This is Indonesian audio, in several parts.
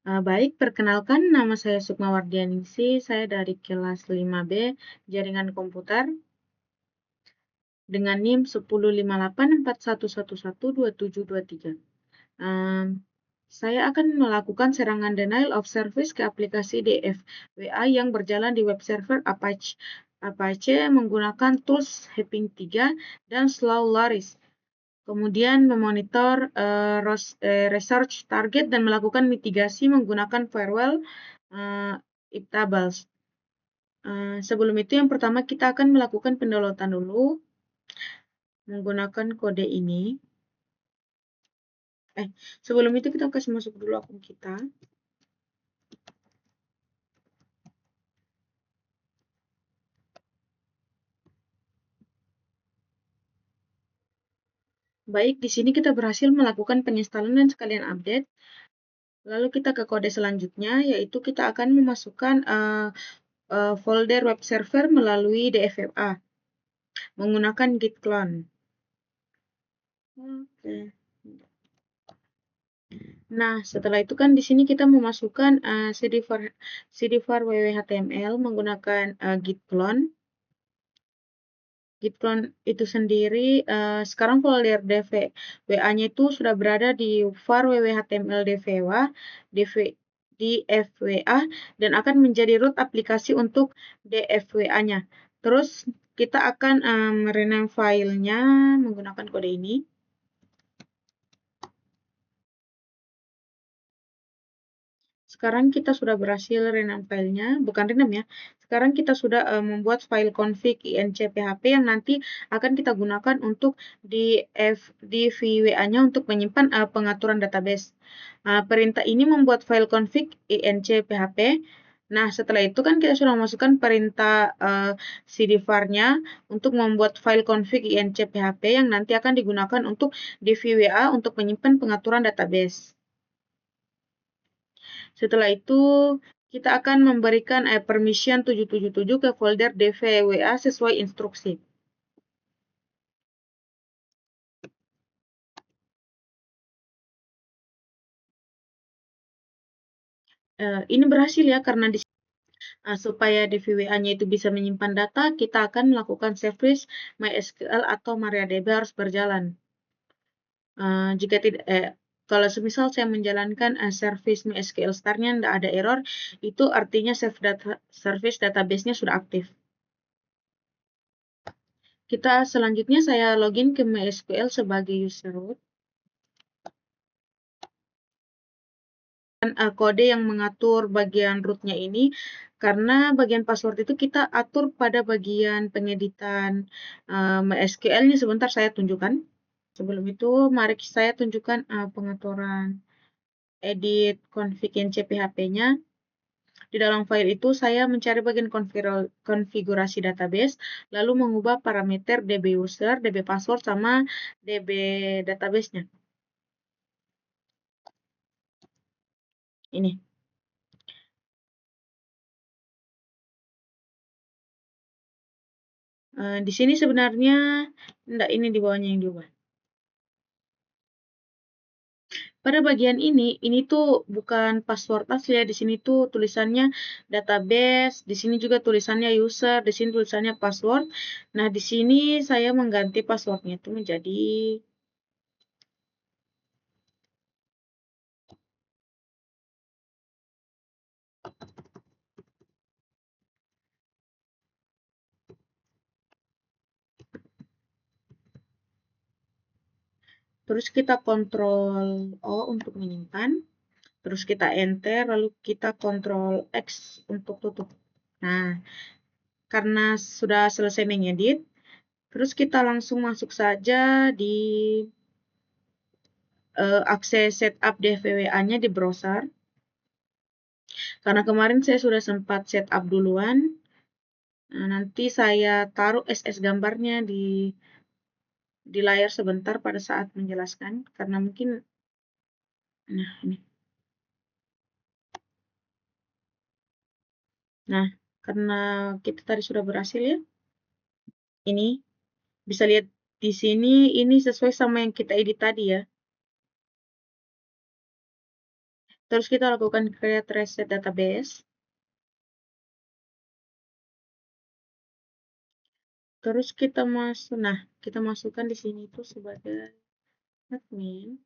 Baik, perkenalkan nama saya Sukma Wardianingsih, saya dari kelas 5B Jaringan Komputer dengan NIM 105841112723. Saya akan melakukan serangan denial of service ke aplikasi DFWA yang berjalan di web server Apache menggunakan tools Heping 3 dan Slowlaris. Kemudian memonitor research target dan melakukan mitigasi menggunakan firewall Iptables. Sebelum itu yang pertama kita akan melakukan pendownloadan dulu menggunakan kode ini. Sebelum itu kita kasih masuk dulu akun kita. Baik, di sini kita berhasil melakukan penginstalan dan sekalian update. Lalu kita ke kode selanjutnya, yaitu kita akan memasukkan folder web server melalui DFFA menggunakan git clone. Oke. Nah, setelah itu kan di sini kita memasukkan cdvar www.html menggunakan git clone. Git clone itu sendiri, sekarang folder DFWA-nya itu sudah berada di var www.html DFWA dan akan menjadi root aplikasi untuk DFWA-nya. Terus kita akan rename filenya menggunakan kode ini. Sekarang kita sudah berhasil rename filenya, bukan rename ya. Sekarang kita sudah membuat file config inc.php yang nanti akan kita gunakan untuk di VWA-nya untuk menyimpan pengaturan database. Perintah ini membuat file config inc.php. Nah, setelah itu kan kita sudah memasukkan perintah cdvar-nya untuk membuat file config inc.php yang nanti akan digunakan untuk di VWA untuk menyimpan pengaturan database. Setelah itu, kita akan memberikan permission 777 ke folder DVWA sesuai instruksi. Ini berhasil ya, karena supaya DVWA-nya itu bisa menyimpan data, kita akan melakukan service MySQL atau MariaDB harus berjalan. Jika tidak, kalau semisal saya menjalankan service MySQL start-nya tidak ada error, itu artinya service database-nya sudah aktif. Kita selanjutnya saya login ke MySQL sebagai user root. Kode yang mengatur bagian root-nya ini, karena bagian password itu kita atur pada bagian pengeditan MySQL-nya. Sebentar saya tunjukkan. Sebelum itu, mari saya tunjukkan pengaturan edit config CPHP-nya. Di dalam file itu, saya mencari bagian konfigurasi database, lalu mengubah parameter DB user, DB password, sama DB database-nya. Ini. Di sini sebenarnya enggak, ini di bawahnya yang diubah. Pada bagian ini tuh bukan password asli ya. Di sini tuh tulisannya database, di sini juga tulisannya user, di sini tulisannya password. Nah, di sini saya mengganti passwordnya itu menjadi terus kita kontrol O untuk menyimpan, terus kita enter, lalu kita kontrol X untuk tutup. Nah, karena sudah selesai mengedit, terus kita langsung masuk saja di akses setup DVWA-nya di browser. Karena kemarin saya sudah sempat setup duluan. Nah, nanti saya taruh SS gambarnya di layar sebentar pada saat menjelaskan, karena mungkin, nah ini. Nah, karena kita tadi sudah berhasil ya, ini bisa lihat di sini, ini sesuai sama yang kita edit tadi ya. Terus kita lakukan create reset database. Terus kita masukkan di sini itu sebagai admin.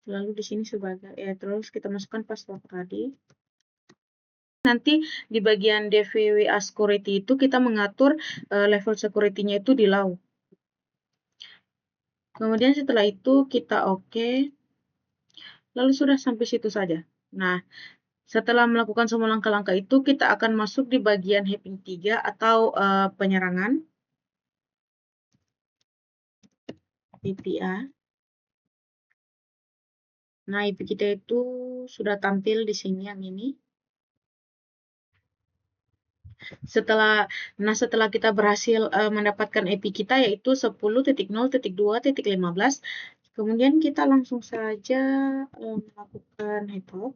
Lalu di sini sebagai terus kita masukkan password tadi. Nanti di bagian DVWA security itu kita mengatur level security-nya itu di low. Kemudian setelah itu kita oke. Lalu sudah sampai situ saja. Nah, setelah melakukan semua langkah-langkah itu, kita akan masuk di bagian Hacking 3 atau penyerangan. IPA. Nah, IP kita itu sudah tampil di sini yang ini. Setelah kita berhasil mendapatkan IP kita yaitu 10.0.2.15, kemudian kita langsung saja melakukan headhop.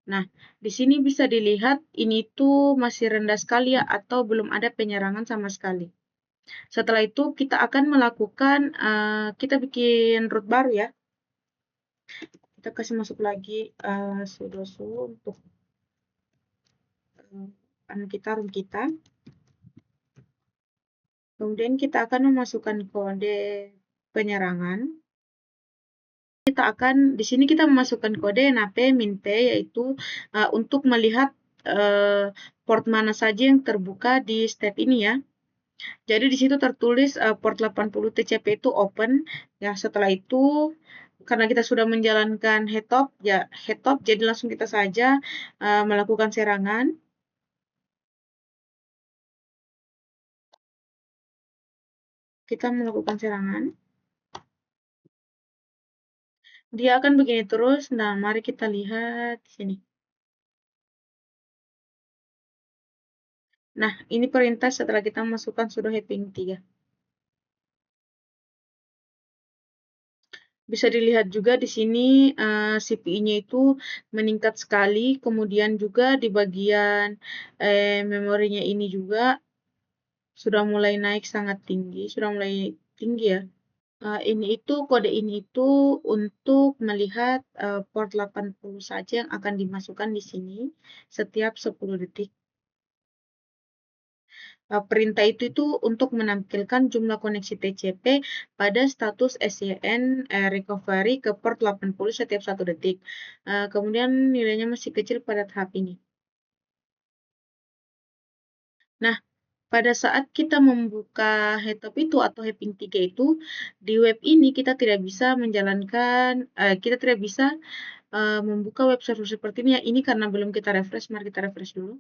Nah, di sini bisa dilihat ini tuh masih rendah sekali ya atau belum ada penyerangan sama sekali. Setelah itu kita akan melakukan kita bikin root baru ya. Kita kasih masuk lagi sudo su untuk room kita. Kemudian kita akan memasukkan kode penyerangan. Di sini kita memasukkan kode NAP min-P yaitu untuk melihat port mana saja yang terbuka di step ini ya. Jadi di situ tertulis port 80 TCP itu open. Ya, setelah itu karena kita sudah menjalankan headhop, jadi langsung kita saja melakukan serangan. Kita melakukan serangan. Dia akan begini terus. Nah, mari kita lihat di sini. Nah, ini perintah setelah kita masukkan sudo hacking 3. Bisa dilihat juga di sini CPI-nya itu meningkat sekali. Kemudian juga di bagian memorinya ini juga sudah mulai naik sangat tinggi. Sudah mulai tinggi ya. Kode ini itu untuk melihat port 80 saja yang akan dimasukkan di sini setiap 10 detik. Perintah itu untuk menampilkan jumlah koneksi TCP pada status SYN recovery ke port 80 setiap 1 detik. Kemudian nilainya masih kecil pada tahap ini. Nah, pada saat kita membuka headhop itu atau Hacking 3 itu, di web ini kita tidak bisa menjalankan, kita tidak bisa membuka web server seperti ini ya. Ini karena belum kita refresh, mari kita refresh dulu.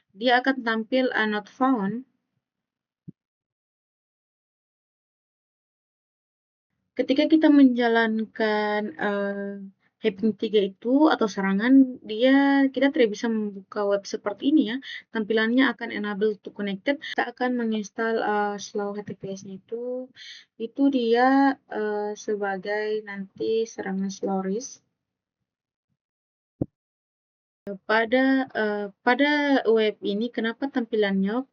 Dia akan tampil not found. Ketika kita menjalankan Hacking 3 itu atau serangan, kita tidak bisa membuka web seperti ini ya. Tampilannya akan enable to connected. Kita akan menginstal slow HTTPS-nya itu dia sebagai nanti serangan slow risk. Pada web ini kenapa tampilannya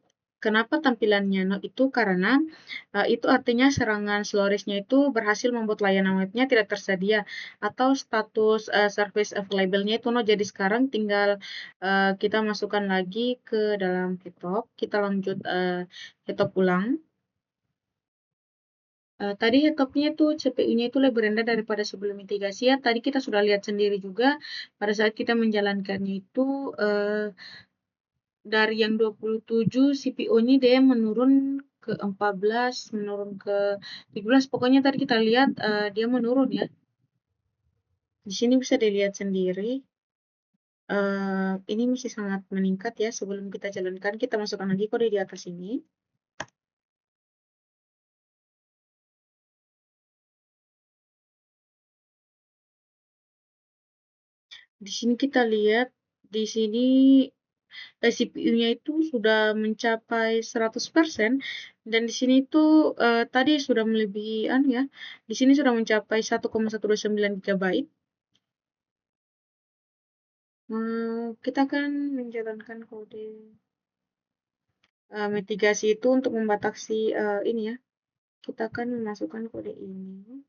no itu karena itu artinya serangan slow-nya itu berhasil membuat layanan webnya tidak tersedia atau status service available-nya itu no. Jadi sekarang tinggal kita masukkan lagi ke dalam headhop. Kita lanjut headhop ulang. Tadi headhop-nya itu CPU-nya itu lebih rendah daripada sebelum mitigasi ya. Tadi kita sudah lihat sendiri juga pada saat kita menjalankannya itu dari yang 27 CPO-nya dia menurun ke 14, menurun ke 17. Pokoknya tadi kita lihat dia menurun ya. Di sini bisa dilihat sendiri. Ini masih sangat meningkat ya. Sebelum kita jalankan, kita masukkan lagi kode di atas ini. Di sini kita lihat, di sini CPU-nya itu sudah mencapai 100% dan di sini itu tadi sudah melebihi ya. Di sini sudah mencapai 1,129 GB. Kita akan menjalankan kode mitigasi itu untuk membatasi ini ya. Kita akan memasukkan kode ini.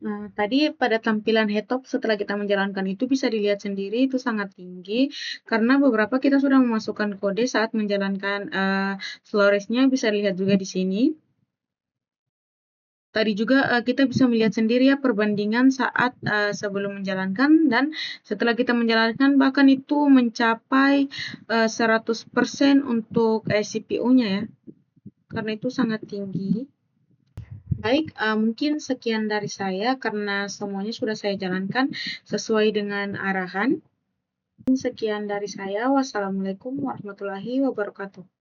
Nah, tadi pada tampilan head-top setelah kita menjalankan itu bisa dilihat sendiri itu sangat tinggi karena beberapa kita sudah memasukkan kode saat menjalankan Flores-nya bisa dilihat juga di sini. Tadi juga kita bisa melihat sendiri ya perbandingan saat sebelum menjalankan dan setelah kita menjalankan bahkan itu mencapai 100% untuk CPU-nya ya. Karena itu sangat tinggi. Baik, mungkin sekian dari saya karena semuanya sudah saya jalankan sesuai dengan arahan. Sekian dari saya. Wassalamualaikum warahmatullahi wabarakatuh.